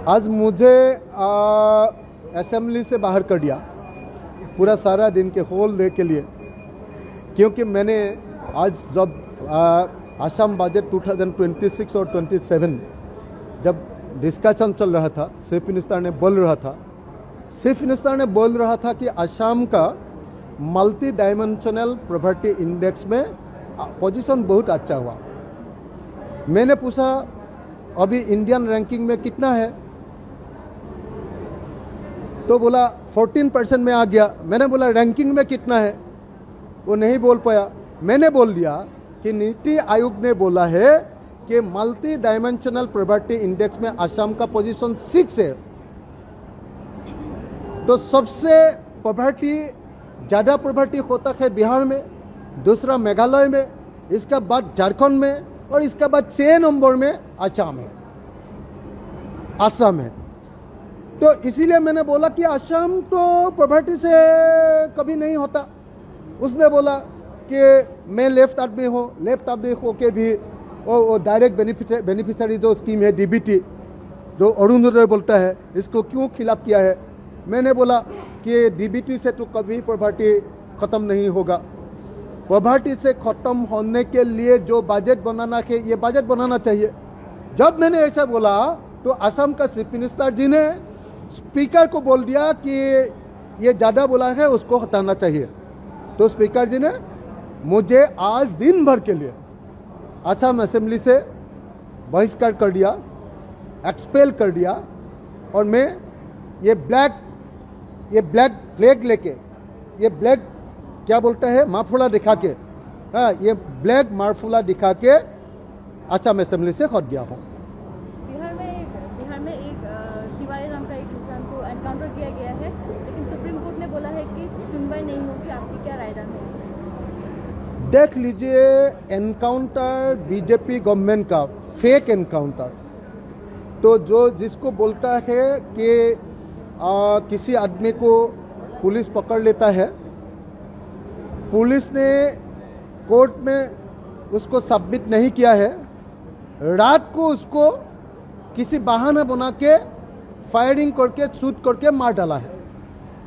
आज मुझे असेंबली से बाहर कर दिया पूरा सारा दिन के होल डे के लिए, क्योंकि मैंने आज जब असम बजट 2026 और 27 जब डिस्कशन चल रहा था, चीफ मिनिस्टर ने बोल रहा था कि असम का मल्टी डायमेंशनल पॉवर्टी इंडेक्स में पोजीशन बहुत अच्छा हुआ। मैंने पूछा अभी इंडियन रैंकिंग में कितना है, तो बोला 14% में आ गया। मैंने बोला रैंकिंग में कितना है, वो नहीं बोल पाया। मैंने बोल दिया कि नीति आयोग ने बोला है कि मल्टी डायमेंशनल पॉवर्टी इंडेक्स में असम का पोजीशन 6 है। तो सबसे पॉवर्टी ज़्यादा पॉवर्टी होता है बिहार में, दूसरा मेघालय में, इसका बाद झारखंड में और इसका बाद 6 नंबर में असम है। तो इसीलिए मैंने बोला कि असम तो पॉवर्टी से कभी नहीं होता। उसने बोला कि मैं लेफ्ट आदमी हो के भी वो डायरेक्ट बेनिफिशियरी जो स्कीम है डीबीटी जो अरुणोदय बोलता है, इसको क्यों खिलाफ किया है। मैंने बोला कि डीबीटी से तो कभी पॉवर्टी ख़त्म नहीं होगा। पॉवर्टी से ख़त्म होने के लिए जो बजट बनाना है, ये बजट बनाना चाहिए। जब मैंने ऐसा बोला तो असम का चीफ मिनिस्टर जी ने स्पीकर को बोल दिया कि ये ज़्यादा बोला है, उसको हटाना चाहिए। तो स्पीकर जी ने मुझे आज दिन भर के लिए असम असेंबली से बहिष्कार कर दिया, एक्सपेल कर दिया। और मैं ये ब्लैक फ्लैग लेके, ये ब्लैक क्या बोलता है माफुला दिखा के, हाँ, ये ब्लैक माफुला दिखा के असम असेंबली से हट गया हूँ। बिहार में एक तिवारी नाम का एक इंसान को एनकाउंटर किया गया है, लेकिन सुप्रीम कोर्ट ने बोला है कि सुनवाई नहीं होगी। आपकी क्या राय है? देख लीजिए, एनकाउंटर बीजेपी गवर्नमेंट का फेक एनकाउंटर, तो जो जिसको बोलता है कि किसी आदमी को पुलिस पकड़ लेता है, पुलिस ने कोर्ट में उसको सबमिट नहीं किया है, रात को उसको किसी बहाना बना के फायरिंग करके शूट करके मार डाला है।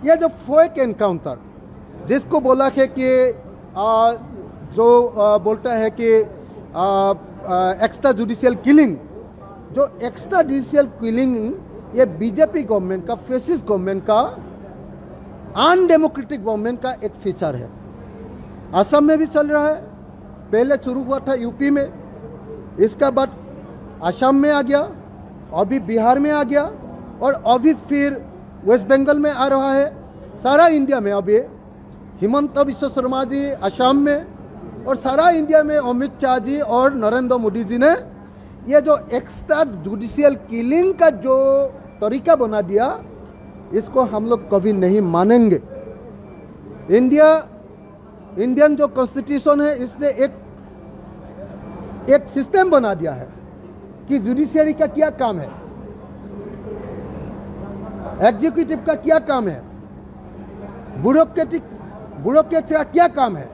यह जो फेक एनकाउंटर जिसको बोला है कि जो बोलता है कि एक्स्ट्रा जुडिशियल किलिंग, जो एक्स्ट्रा जुडिशियल किलिंग ये बीजेपी गवर्नमेंट का, फेसिस्ट गवर्नमेंट का, अनडेमोक्रेटिक गवर्नमेंट का एक फीचर है। असम में भी चल रहा है, पहले शुरू हुआ था यूपी में, इसका बाद असम में आ गया, अभी बिहार में आ गया और अभी फिर वेस्ट बंगाल में आ रहा है। सारा इंडिया में अभी हिमंत बिश्व शर्मा जी असम में, और सारा इंडिया में अमित शाह जी और नरेंद्र मोदी जी ने ये जो एक्स्ट्रा जुडिशियल किलिंग का जो तरीका बना दिया, इसको हम लोग कभी नहीं मानेंगे। इंडियन जो कॉन्स्टिट्यूशन है, इसने एक सिस्टम बना दिया है कि जुडिशियरी का क्या काम है, एग्जीक्यूटिव का क्या काम है, ब्यूरोक्रेट का क्या काम है।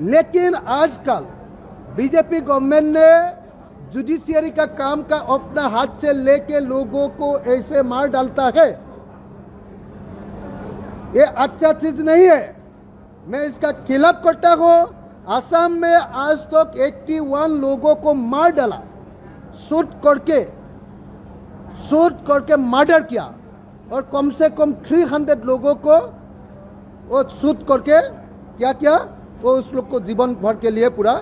लेकिन आजकल बीजेपी गवर्नमेंट ने जुडिशियरी का काम का अपना हाथ से लेके लोगों को ऐसे मार डालता है, ये अच्छा चीज नहीं है। मैं इसका खिलाफ करता हूं। असम में आज तक 81 लोगों को मार डाला, शूट करके मर्डर किया, और कम से कम 300 लोगों को वो शूट करके क्या किया, वो उस लोग को जीवन भर के लिए पूरा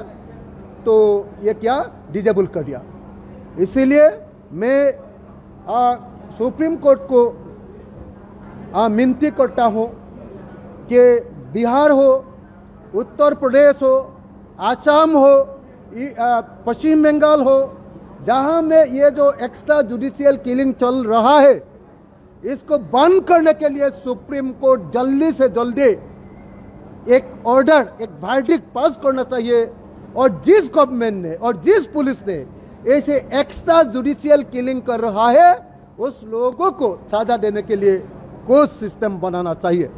तो ये क्या डिजेबल कर दिया। इसीलिए मैं सुप्रीम कोर्ट को विनती करता हूँ कि बिहार हो, उत्तर प्रदेश हो, असम हो, पश्चिम बंगाल हो, जहाँ में ये जो एक्स्ट्रा जुडिशियल किलिंग चल रहा है, इसको बंद करने के लिए सुप्रीम कोर्ट जल्दी से जल्दी एक ऑर्डर, एक वर्डिक्ट पास करना चाहिए। और जिस गवर्नमेंट ने और जिस पुलिस ने ऐसे एक्स्ट्रा जुडिशियल किलिंग कर रहा है, उस लोगों को सजा देने के लिए कोई सिस्टम बनाना चाहिए।